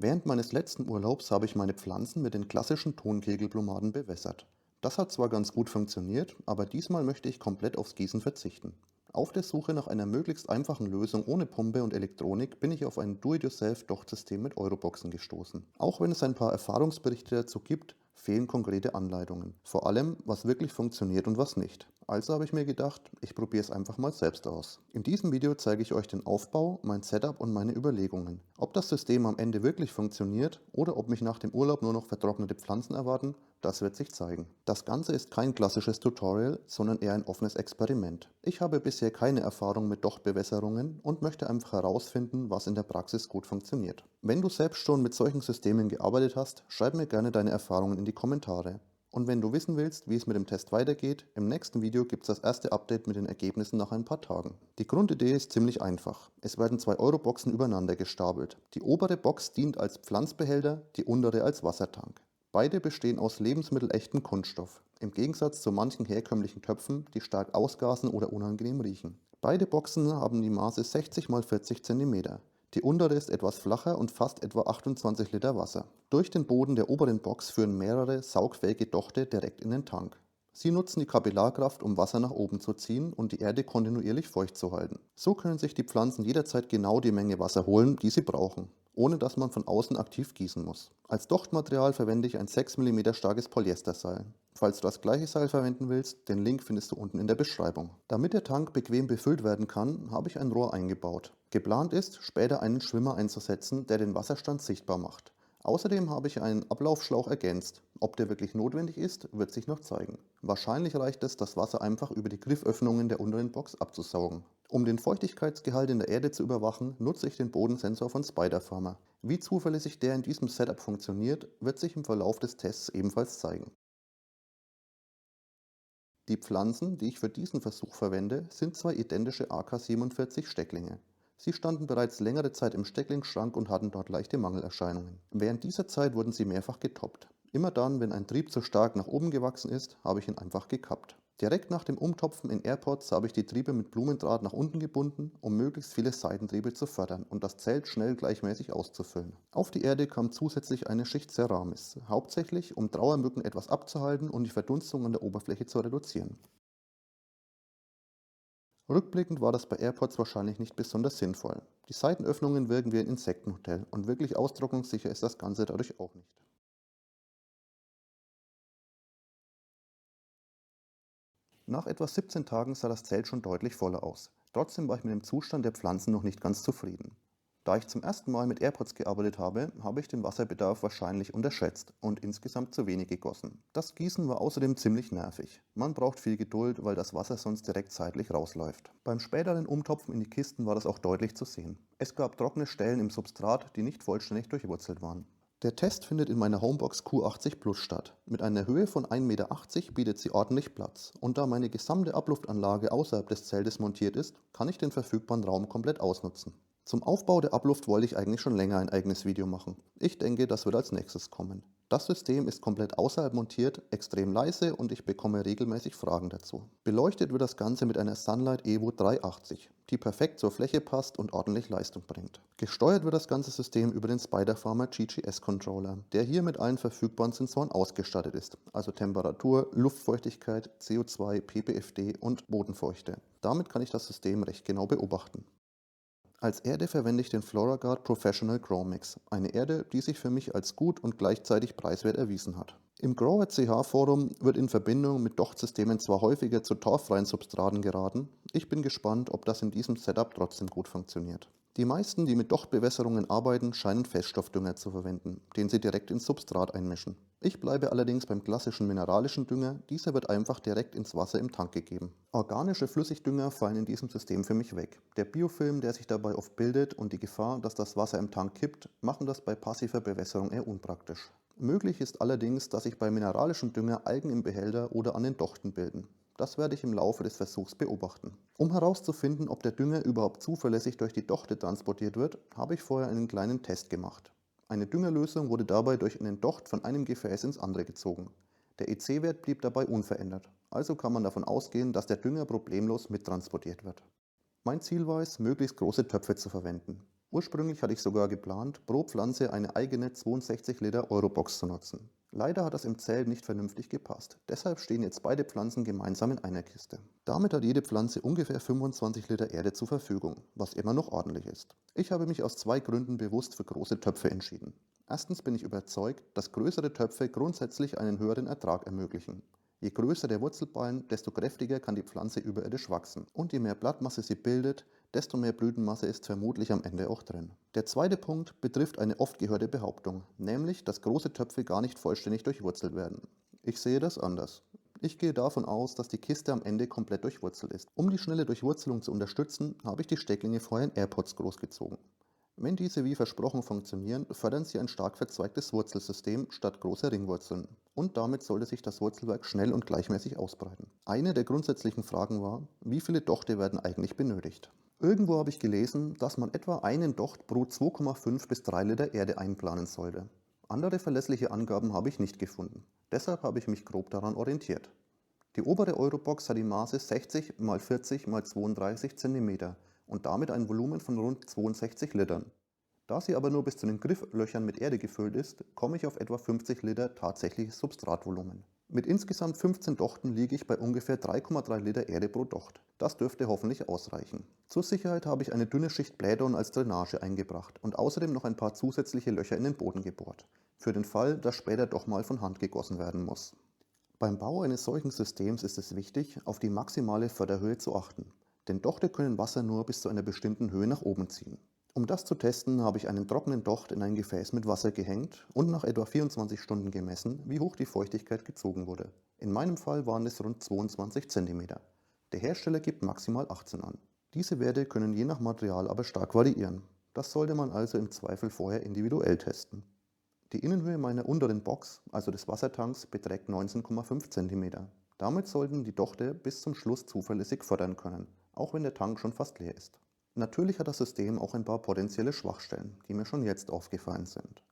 Während meines letzten Urlaubs habe ich meine Pflanzen mit den klassischen Tonkegelblumaden bewässert. Das hat zwar ganz gut funktioniert, aber diesmal möchte ich komplett aufs Gießen verzichten. Auf der Suche nach einer möglichst einfachen Lösung ohne Pumpe und Elektronik bin ich auf ein Do-it-yourself-Dochtsystem mit Euroboxen gestoßen. Auch wenn es ein paar Erfahrungsberichte dazu gibt, fehlen konkrete Anleitungen. Vor allem, was wirklich funktioniert und was nicht. Also habe ich mir gedacht, ich probiere es einfach mal selbst aus. In diesem Video zeige ich euch den Aufbau, mein Setup und meine Überlegungen. Ob das System am Ende wirklich funktioniert oder ob mich nach dem Urlaub nur noch vertrocknete Pflanzen erwarten, das wird sich zeigen. Das Ganze ist kein klassisches Tutorial, sondern eher ein offenes Experiment. Ich habe bisher keine Erfahrung mit Dochtbewässerungen und möchte einfach herausfinden, was in der Praxis gut funktioniert. Wenn du selbst schon mit solchen Systemen gearbeitet hast, schreib mir gerne deine Erfahrungen in die Kommentare. Und wenn du wissen willst, wie es mit dem Test weitergeht, im nächsten Video gibt es das erste Update mit den Ergebnissen nach ein paar Tagen. Die Grundidee ist ziemlich einfach. Es werden zwei Euroboxen übereinander gestapelt. Die obere Box dient als Pflanzbehälter, die untere als Wassertank. Beide bestehen aus lebensmittelechtem Kunststoff, im Gegensatz zu manchen herkömmlichen Töpfen, die stark ausgasen oder unangenehm riechen. Beide Boxen haben die Maße 60 x 40 cm. Die untere ist etwas flacher und fasst etwa 28 Liter Wasser. Durch den Boden der oberen Box führen mehrere saugfähige Dochte direkt in den Tank. Sie nutzen die Kapillarkraft, um Wasser nach oben zu ziehen und die Erde kontinuierlich feucht zu halten. So können sich die Pflanzen jederzeit genau die Menge Wasser holen, die sie brauchen, ohne dass man von außen aktiv gießen muss. Als Dochtmaterial verwende ich ein 6 mm starkes Polyesterseil. Falls du das gleiche Seil verwenden willst, den Link findest du unten in der Beschreibung. Damit der Tank bequem befüllt werden kann, habe ich ein Rohr eingebaut. Geplant ist, später einen Schwimmer einzusetzen, der den Wasserstand sichtbar macht. Außerdem habe ich einen Ablaufschlauch ergänzt. Ob der wirklich notwendig ist, wird sich noch zeigen. Wahrscheinlich reicht es, das Wasser einfach über die Grifföffnungen der unteren Box abzusaugen. Um den Feuchtigkeitsgehalt in der Erde zu überwachen, nutze ich den Bodensensor von Spiderfarmer. Wie zuverlässig der in diesem Setup funktioniert, wird sich im Verlauf des Tests ebenfalls zeigen. Die Pflanzen, die ich für diesen Versuch verwende, sind zwei identische AK-47 Stecklinge. Sie standen bereits längere Zeit im Stecklingsschrank und hatten dort leichte Mangelerscheinungen. Während dieser Zeit wurden sie mehrfach getoppt. Immer dann, wenn ein Trieb zu stark nach oben gewachsen ist, habe ich ihn einfach gekappt. Direkt nach dem Umtopfen in Airpods habe ich die Triebe mit Blumendraht nach unten gebunden, um möglichst viele Seitentriebe zu fördern und das Zelt schnell gleichmäßig auszufüllen. Auf die Erde kam zusätzlich eine Schicht Ceramis, hauptsächlich um Trauermücken etwas abzuhalten und die Verdunstung an der Oberfläche zu reduzieren. Rückblickend war das bei AirPods wahrscheinlich nicht besonders sinnvoll. Die Seitenöffnungen wirken wie ein Insektenhotel und wirklich austrocknungssicher ist das Ganze dadurch auch nicht. Nach etwa 17 Tagen sah das Zelt schon deutlich voller aus. Trotzdem war ich mit dem Zustand der Pflanzen noch nicht ganz zufrieden. Da ich zum ersten Mal mit AirPods gearbeitet habe, habe ich den Wasserbedarf wahrscheinlich unterschätzt und insgesamt zu wenig gegossen. Das Gießen war außerdem ziemlich nervig. Man braucht viel Geduld, weil das Wasser sonst direkt seitlich rausläuft. Beim späteren Umtopfen in die Kisten war das auch deutlich zu sehen. Es gab trockene Stellen im Substrat, die nicht vollständig durchwurzelt waren. Der Test findet in meiner Homebox Q80 Plus statt. Mit einer Höhe von 1,80 Meter bietet sie ordentlich Platz. Und da meine gesamte Abluftanlage außerhalb des Zeltes montiert ist, kann ich den verfügbaren Raum komplett ausnutzen. Zum Aufbau der Abluft wollte ich eigentlich schon länger ein eigenes Video machen. Ich denke, das wird als nächstes kommen. Das System ist komplett außerhalb montiert, extrem leise und ich bekomme regelmäßig Fragen dazu. Beleuchtet wird das Ganze mit einer Sunlight Evo 380, die perfekt zur Fläche passt und ordentlich Leistung bringt. Gesteuert wird das ganze System über den Spiderfarmer GGS Controller, der hier mit allen verfügbaren Sensoren ausgestattet ist, also Temperatur, Luftfeuchtigkeit, CO2, ppfD und Bodenfeuchte. Damit kann ich das System recht genau beobachten. Als Erde verwende ich den FloraGuard Professional Grow Mix, eine Erde, die sich für mich als gut und gleichzeitig preiswert erwiesen hat. Im Grower CH Forum wird in Verbindung mit Dochtsystemen zwar häufiger zu torffreien Substraten geraten, ich bin gespannt, ob das in diesem Setup trotzdem gut funktioniert. Die meisten, die mit Dochtbewässerungen arbeiten, scheinen Feststoffdünger zu verwenden, den sie direkt ins Substrat einmischen. Ich bleibe allerdings beim klassischen mineralischen Dünger, dieser wird einfach direkt ins Wasser im Tank gegeben. Organische Flüssigdünger fallen in diesem System für mich weg. Der Biofilm, der sich dabei oft bildet und die Gefahr, dass das Wasser im Tank kippt, machen das bei passiver Bewässerung eher unpraktisch. Möglich ist allerdings, dass sich bei mineralischem Dünger Algen im Behälter oder an den Dochten bilden. Das werde ich im Laufe des Versuchs beobachten. Um herauszufinden, ob der Dünger überhaupt zuverlässig durch die Dochte transportiert wird, habe ich vorher einen kleinen Test gemacht. Eine Düngerlösung wurde dabei durch einen Docht von einem Gefäß ins andere gezogen. Der EC-Wert blieb dabei unverändert, also kann man davon ausgehen, dass der Dünger problemlos mittransportiert wird. Mein Ziel war es, möglichst große Töpfe zu verwenden. Ursprünglich hatte ich sogar geplant, pro Pflanze eine eigene 62 Liter Eurobox zu nutzen. Leider hat das im Zelt nicht vernünftig gepasst. Deshalb stehen jetzt beide Pflanzen gemeinsam in einer Kiste. Damit hat jede Pflanze ungefähr 25 Liter Erde zur Verfügung, was immer noch ordentlich ist. Ich habe mich aus zwei Gründen bewusst für große Töpfe entschieden. Erstens bin ich überzeugt, dass größere Töpfe grundsätzlich einen höheren Ertrag ermöglichen. Je größer der Wurzelballen, desto kräftiger kann die Pflanze überirdisch wachsen. Und je mehr Blattmasse sie bildet, desto mehr Blütenmasse ist vermutlich am Ende auch drin. Der zweite Punkt betrifft eine oft gehörte Behauptung, nämlich, dass große Töpfe gar nicht vollständig durchwurzelt werden. Ich sehe das anders. Ich gehe davon aus, dass die Kiste am Ende komplett durchwurzelt ist. Um die schnelle Durchwurzelung zu unterstützen, habe ich die Stecklinge vorher in AirPods großgezogen. Wenn diese wie versprochen funktionieren, fördern sie ein stark verzweigtes Wurzelsystem statt großer Ringwurzeln. Und damit sollte sich das Wurzelwerk schnell und gleichmäßig ausbreiten. Eine der grundsätzlichen Fragen war, wie viele Dochte werden eigentlich benötigt? Irgendwo habe ich gelesen, dass man etwa einen Docht pro 2,5 bis 3 Liter Erde einplanen sollte. Andere verlässliche Angaben habe ich nicht gefunden. Deshalb habe ich mich grob daran orientiert. Die obere Eurobox hat die Maße 60 x 40 x 32 cm und damit ein Volumen von rund 62 Litern. Da sie aber nur bis zu den Grifflöchern mit Erde gefüllt ist, komme ich auf etwa 50 Liter tatsächliches Substratvolumen. Mit insgesamt 15 Dochten liege ich bei ungefähr 3,3 Liter Erde pro Docht. Das dürfte hoffentlich ausreichen. Zur Sicherheit habe ich eine dünne Schicht Blähdorn als Drainage eingebracht und außerdem noch ein paar zusätzliche Löcher in den Boden gebohrt. Für den Fall, dass später doch mal von Hand gegossen werden muss. Beim Bau eines solchen Systems ist es wichtig, auf die maximale Förderhöhe zu achten, denn Dochte können Wasser nur bis zu einer bestimmten Höhe nach oben ziehen. Um das zu testen, habe ich einen trockenen Docht in ein Gefäß mit Wasser gehängt und nach etwa 24 Stunden gemessen, wie hoch die Feuchtigkeit gezogen wurde. In meinem Fall waren es rund 22 cm. Der Hersteller gibt maximal 18 an. Diese Werte können je nach Material aber stark variieren. Das sollte man also im Zweifel vorher individuell testen. Die Innenhöhe meiner unteren Box, also des Wassertanks, beträgt 19,5 cm. Damit sollten die Dochte bis zum Schluss zuverlässig fördern können, auch wenn der Tank schon fast leer ist. Natürlich hat das System auch ein paar potenzielle Schwachstellen, die mir schon jetzt aufgefallen sind.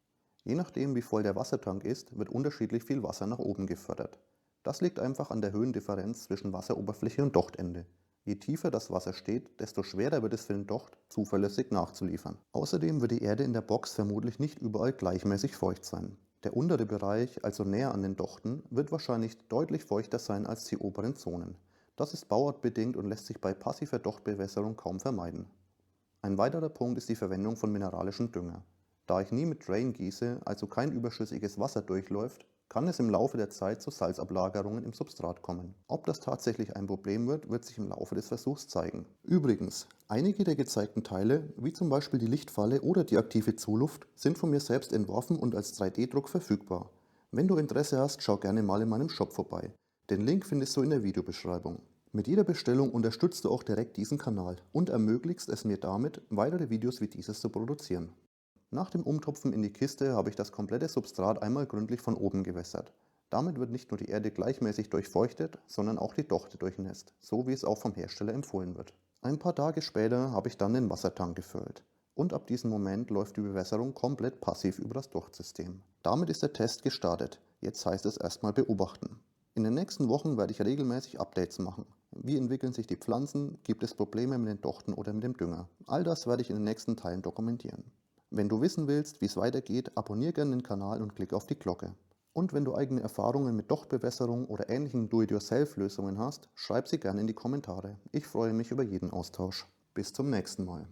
Je nachdem, wie voll der Wassertank ist, wird unterschiedlich viel Wasser nach oben gefördert. Das liegt einfach an der Höhendifferenz zwischen Wasseroberfläche und Dochtende. Je tiefer das Wasser steht, desto schwerer wird es für den Docht, zuverlässig nachzuliefern. Außerdem wird die Erde in der Box vermutlich nicht überall gleichmäßig feucht sein. Der untere Bereich, also näher an den Dochten, wird wahrscheinlich deutlich feuchter sein als die oberen Zonen. Das ist bauartbedingt und lässt sich bei passiver Dochtbewässerung kaum vermeiden. Ein weiterer Punkt ist die Verwendung von mineralischem Dünger. Da ich nie mit Drain gieße, also kein überschüssiges Wasser durchläuft, kann es im Laufe der Zeit zu Salzablagerungen im Substrat kommen. Ob das tatsächlich ein Problem wird, wird sich im Laufe des Versuchs zeigen. Übrigens, einige der gezeigten Teile, wie zum Beispiel die Lichtfalle oder die aktive Zuluft, sind von mir selbst entworfen und als 3D-Druck verfügbar. Wenn du Interesse hast, schau gerne mal in meinem Shop vorbei. Den Link findest du in der Videobeschreibung. Mit jeder Bestellung unterstützt du auch direkt diesen Kanal und ermöglichst es mir damit, weitere Videos wie dieses zu produzieren. Nach dem Umtopfen in die Kiste habe ich das komplette Substrat einmal gründlich von oben gewässert. Damit wird nicht nur die Erde gleichmäßig durchfeuchtet, sondern auch die Dochte durchnässt, so wie es auch vom Hersteller empfohlen wird. Ein paar Tage später habe ich dann den Wassertank gefüllt. Und ab diesem Moment läuft die Bewässerung komplett passiv über das Dochtsystem. Damit ist der Test gestartet. Jetzt heißt es erstmal beobachten. In den nächsten Wochen werde ich regelmäßig Updates machen. Wie entwickeln sich die Pflanzen? Gibt es Probleme mit den Dochten oder mit dem Dünger? All das werde ich in den nächsten Teilen dokumentieren. Wenn du wissen willst, wie es weitergeht, abonniere gerne den Kanal und klick auf die Glocke. Und wenn du eigene Erfahrungen mit Dochtbewässerung oder ähnlichen Do-it-yourself-Lösungen hast, schreib sie gerne in die Kommentare. Ich freue mich über jeden Austausch. Bis zum nächsten Mal.